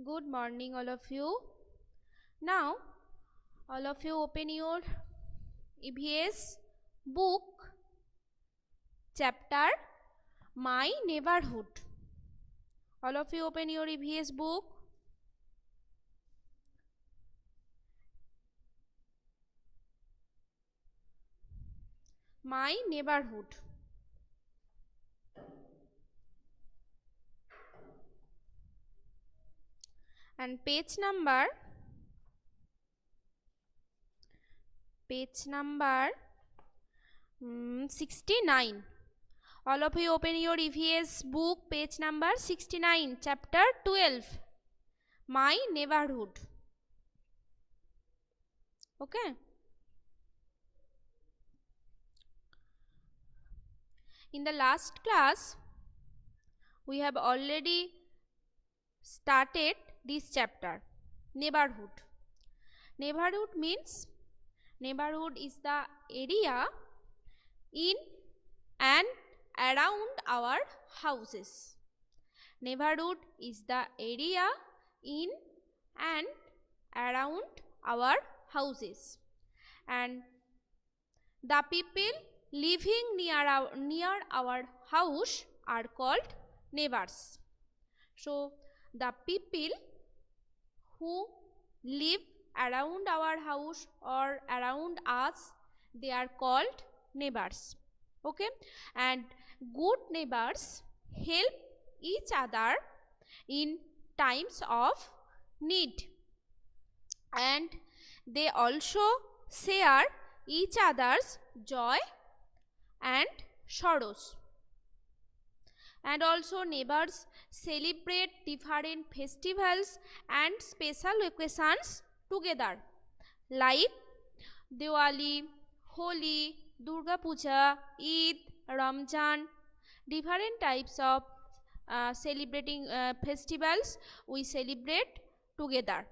Good morning, all of you. Now, all of you open your EVS book, chapter My Neighborhood. All of you open your EVS book. My Neighborhood. And page number 69. All of you open your EVS book, page number 69, chapter 12, My Neighborhood. Okay. In the last class, we have already started this chapter, neighborhood. Neighborhood means, neighborhood is the area in and around our houses. Neighborhood is the area in and around our houses, and the people living near our house are called neighbors. So the people who live around our house or around us, they are called neighbors. Okay, and good neighbors help each other in times of need, and they also share each other's joy and sorrows. And also neighbors celebrate different festivals and special occasions together, like Diwali, Holi, Durga Puja, Eid, Ramzan. Different types of celebrating festivals we celebrate together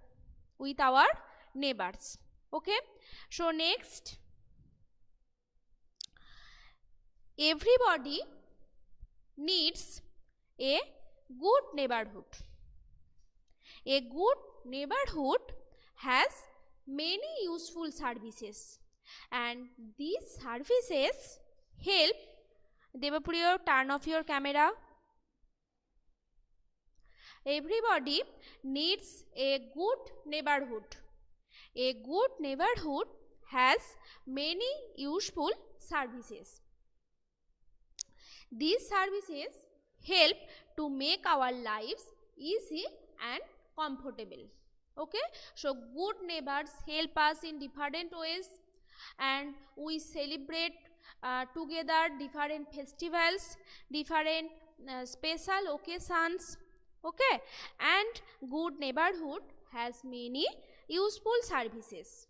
with our neighbors. Okay, so next, everybody needs a good neighborhood. A good neighborhood has many useful services, and these services help. Devapriya, turn off your camera. Everybody needs a good neighborhood. A good neighborhood has many useful services. These services help to make our lives easy and comfortable. Okay, so good neighbors help us in different ways, and we celebrate together different festivals, different special occasions. Okay, and good neighborhood has many useful services.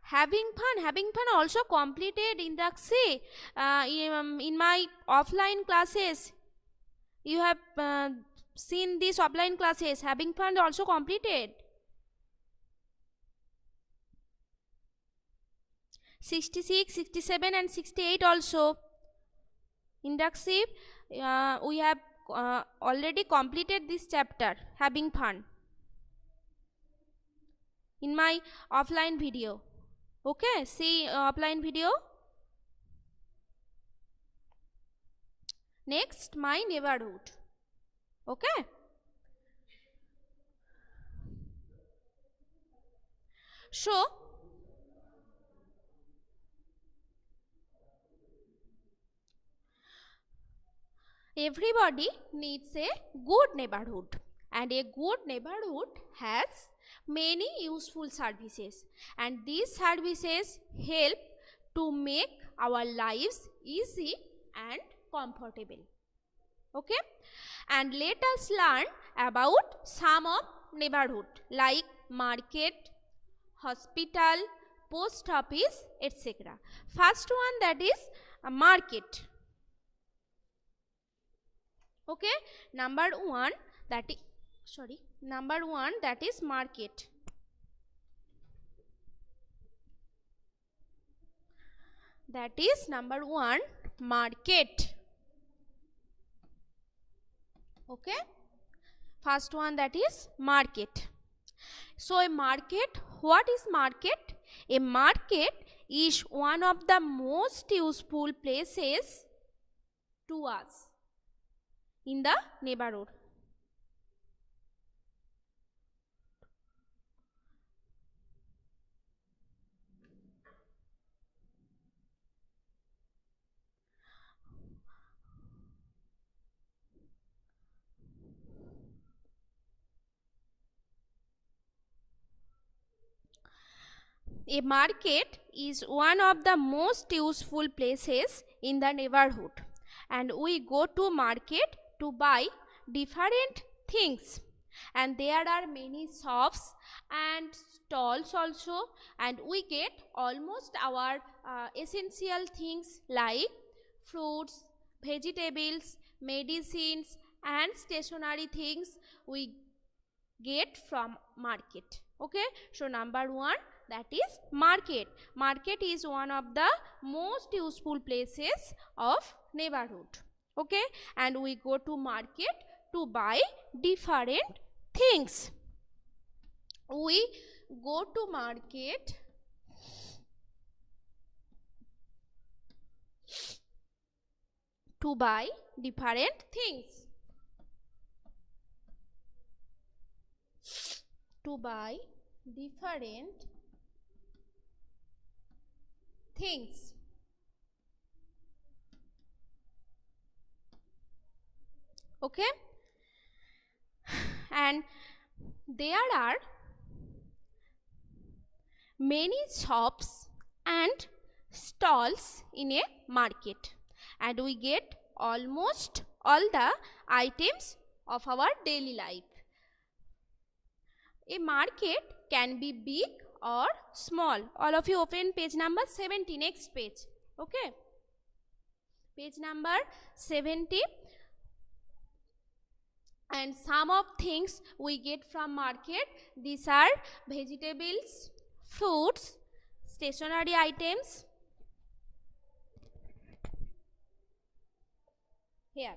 Having fun also completed in the in my offline classes. You have seen these offline classes. Having fun also completed. 66, 67 and 68 also. Inductive, we have already completed this chapter, having fun, in my offline video. Okay, see offline video. Next, my neighborhood. Okay. So, everybody needs a good neighborhood, and a good neighborhood has many useful services, and these services help to make our lives easy and comfortable. Okay, and let us learn about some of neighborhood, like market, hospital, post office, etc. First one, that is a market. Okay, number one, that is market. That is number one, market. Okay, first one, that is market. So a market, what is market? A market is one of the most useful places to us in the neighborhood. A market is one of the most useful places in the neighborhood, and we go to market to buy different things, and there are many shops and stalls also, and we get almost our essential things like fruits, vegetables, medicines and stationery things we get from market. Okay, so number 1, that is market. Market is one of the most useful places of neighborhood. Okay, and we go to market to buy different things. We go to market to buy different things. To buy different things. Okay, and there are many shops and stalls in a market, and we get almost all the items of our daily life. A market can be big or small. All of you open page number 70, next page. Okay, page number 70. And some of things we get from market, these are vegetables, fruits, stationery items. Here,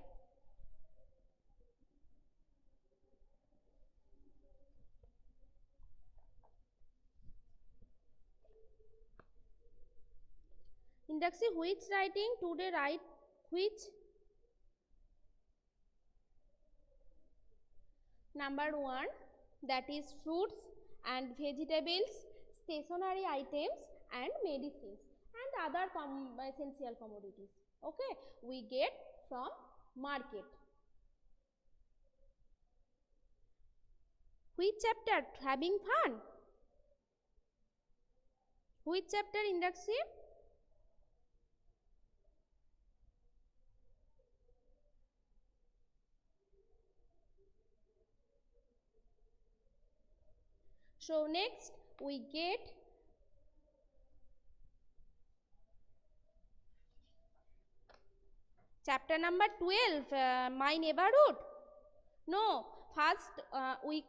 Indaksi, which writing today write which? Number 1, that is fruits and vegetables, stationery items and medicines and other essential commodities. Okay, we get from market. Which chapter? Having fun? Which chapter, Indaksi? So next we get chapter number 12, my neighborhood. No, first we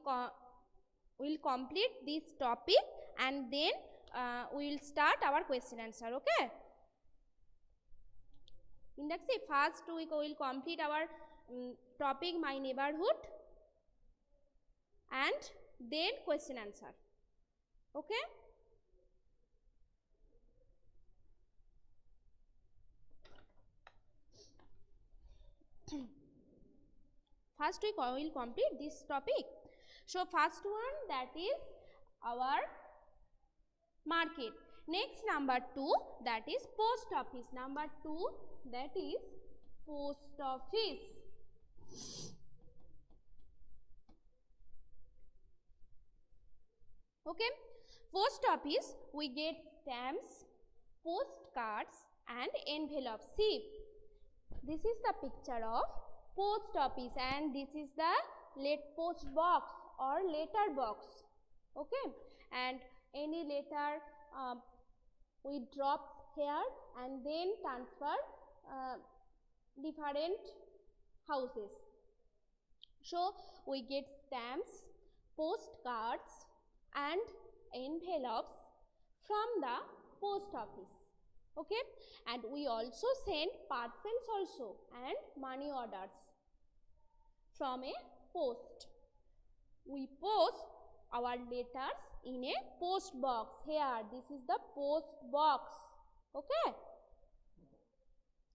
will complete this topic and then we will start our question answer. Okay, Indaksi, first we will complete our topic my neighborhood and then question answer. Okay, first we will complete this topic. So first one, that is our market. Next, number 2, that is post office. Number 2, that is post office. Okay, post office we get stamps, postcards and envelopes. See, this is the picture of post office and this is the post box or letter box. Okay, and any letter we drop here and then transfer different houses. So we get stamps, postcards and envelopes from the post office. Okay, and we also send parcels also and money orders. from a post. We post our letters in a post box. Here, this is the post box. Okay.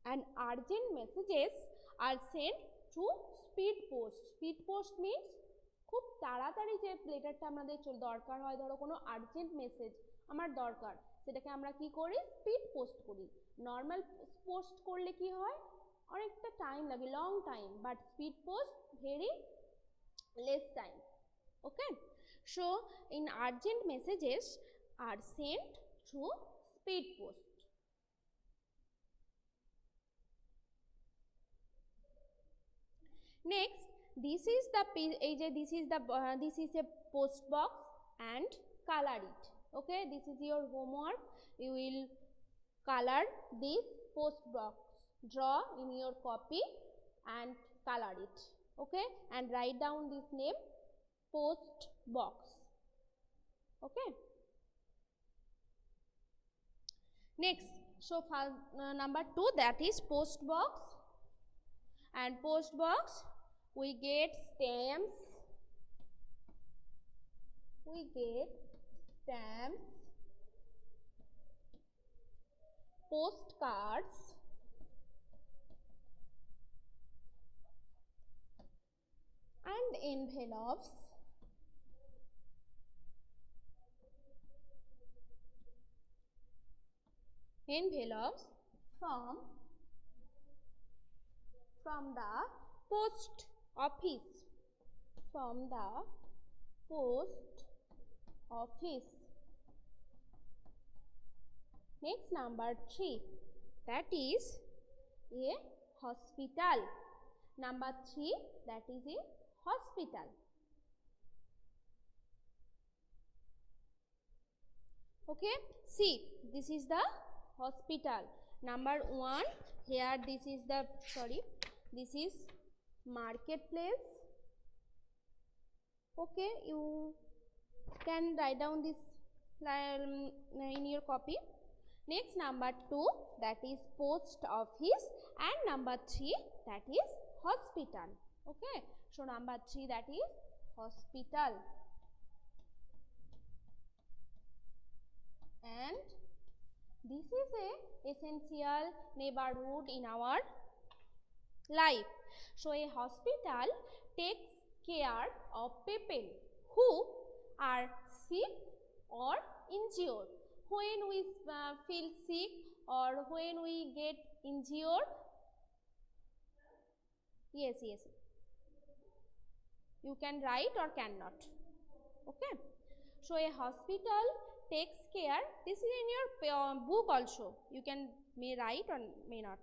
And urgent messages are sent through speed post. Speed post means খুব তাড়াতাড়ি যে লেটারটা আমাদের দরকার হয়, ধরো কোনো urgent message আমার দরকার, সেটাকে আমরা কি করি, স্পিড পোস্ট করি। নর্মাল পোস্ট করলে কি হয়, অনেকটা টাইম লাগে, long time, but speed post very less time. Okay, so in urgent messages are sent through speed post. Next, this is a post box and color it. Okay, this is your homework. You will color this post box, draw in your copy and color it. Okay, and write down this name, post box. Okay. Next, so number 2, that is post box. And post box, we get stamps, postcards, and envelopes. From the post office. Next, number 3, that is a hospital. Number 3, that is a hospital. Okay, see, this is the hospital. Number 1, here this is marketplace. Okay, you can write down this in your copy. Next, number 2, that is post office, and number 3, that is hospital. Okay, so number 3, that is hospital. And this is a essential neighborhood in our life. So a hospital takes care of people who are sick or injured. When we feel sick or when we get injured, yes, you can write or cannot. Okay, so a hospital takes care, this is in your book also, you may write or may not.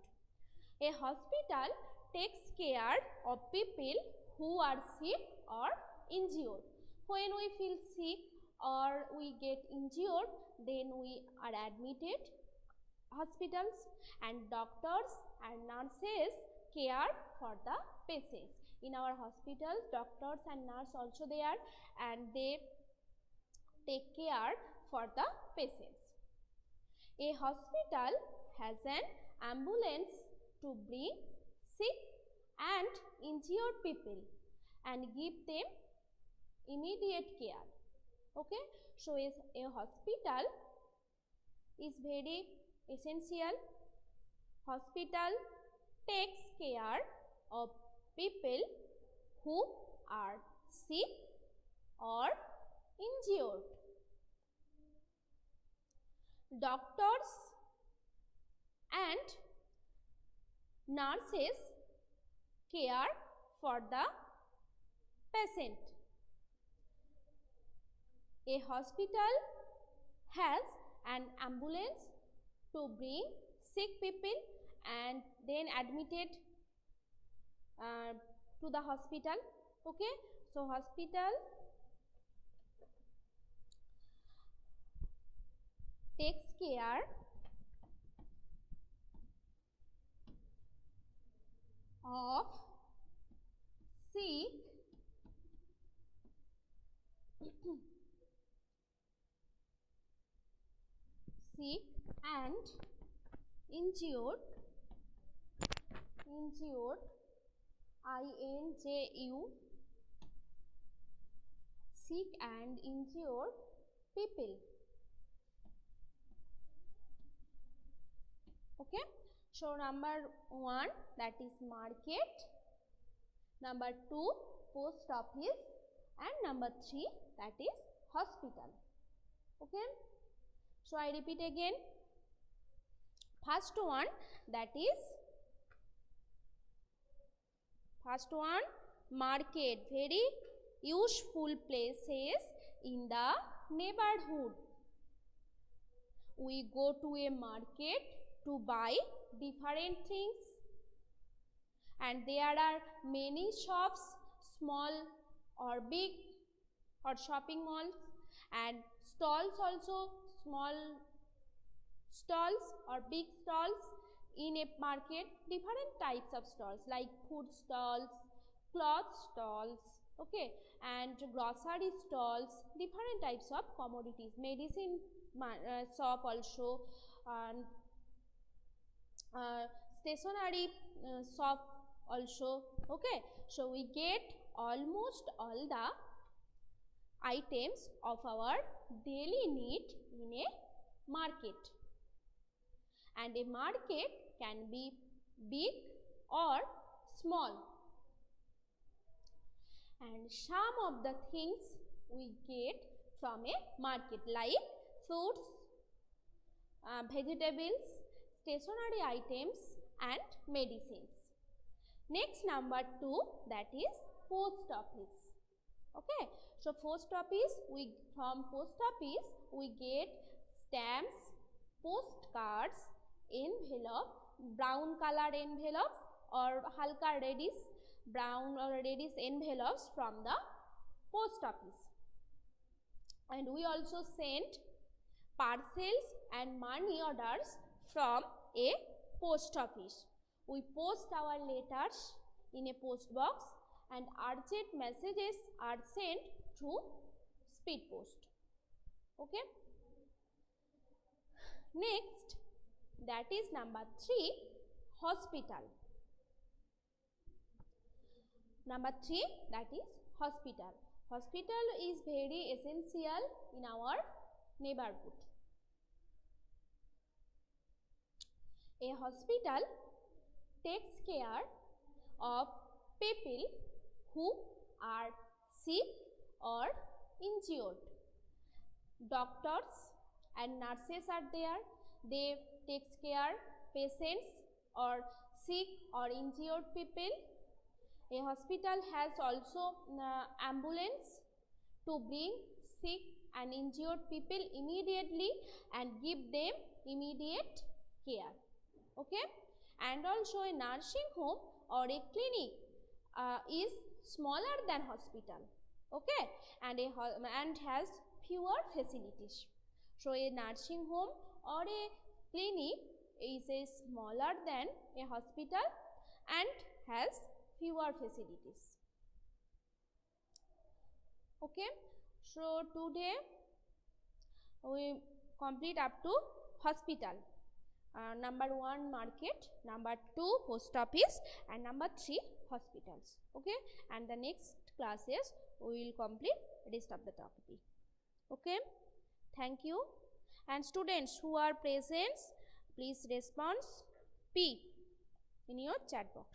A hospital takes care of people who are sick or injured. When we feel sick or we get injured, then we are admitted hospitals, and doctors and nurses care for the patients. In our hospitals, doctors and nurse also there, and they take care for the patients. A hospital has an ambulance to bring sick and injured people and give them immediate care. Okay, so a hospital is very essential. Hospital takes care of people who are sick or injured. Doctors and nurses care for the patient. A hospital has an ambulance to bring sick people and then admitted to the hospital. Okay, so hospital takes care of sick and injured INJU, sick and injured people. Okay, so number 1 that is market, number 2 post office, and number 3 that is hospital. Okay, so I repeat again. First one market, very useful places in the neighborhood. We go to a market to buy different things, and there are many shops, small or big, or shopping malls, and stalls also, small stalls or big stalls in a market, different types of stalls like food stalls, cloth stalls, okay, and grocery stalls, different types of commodities, medicine shop also, and stationery shop also. Okay, so we get almost all the items of our daily need in a market, and a market can be big or small, and some of the things we get from a market like fruits, vegetables, stationery items, and medicines. Next, number 2 that is post office. Okay, so from post office we get stamps, postcards, envelope, brown color envelope or halka reddish brown or reddish envelopes from the post office, and we also send parcels and money orders from a post office. We post our letters in a post box, and urgent messages are sent through speed post. Okay, next that is number 3 hospital. Number 3 that is hospital. Hospital is very essential in our neighborhood. A hospital takes care of people who are sick or injured. Doctors and nurses are there. They takes care patients or sick or injured people. A hospital has also ambulance to bring sick and injured people immediately and give them immediate care. Okay, and also a nursing home or a clinic is smaller than hospital. Okay, and has fewer facilities. So a nursing home or a clinic is smaller than a hospital and has fewer facilities. Okay, so today we complete up to hospital. Number 1 market, number 2 post office, and number 3 hospitals. Okay, and the next classes we will complete rest of the topic. Okay, thank you. And students who are present, please respond P in your chat box.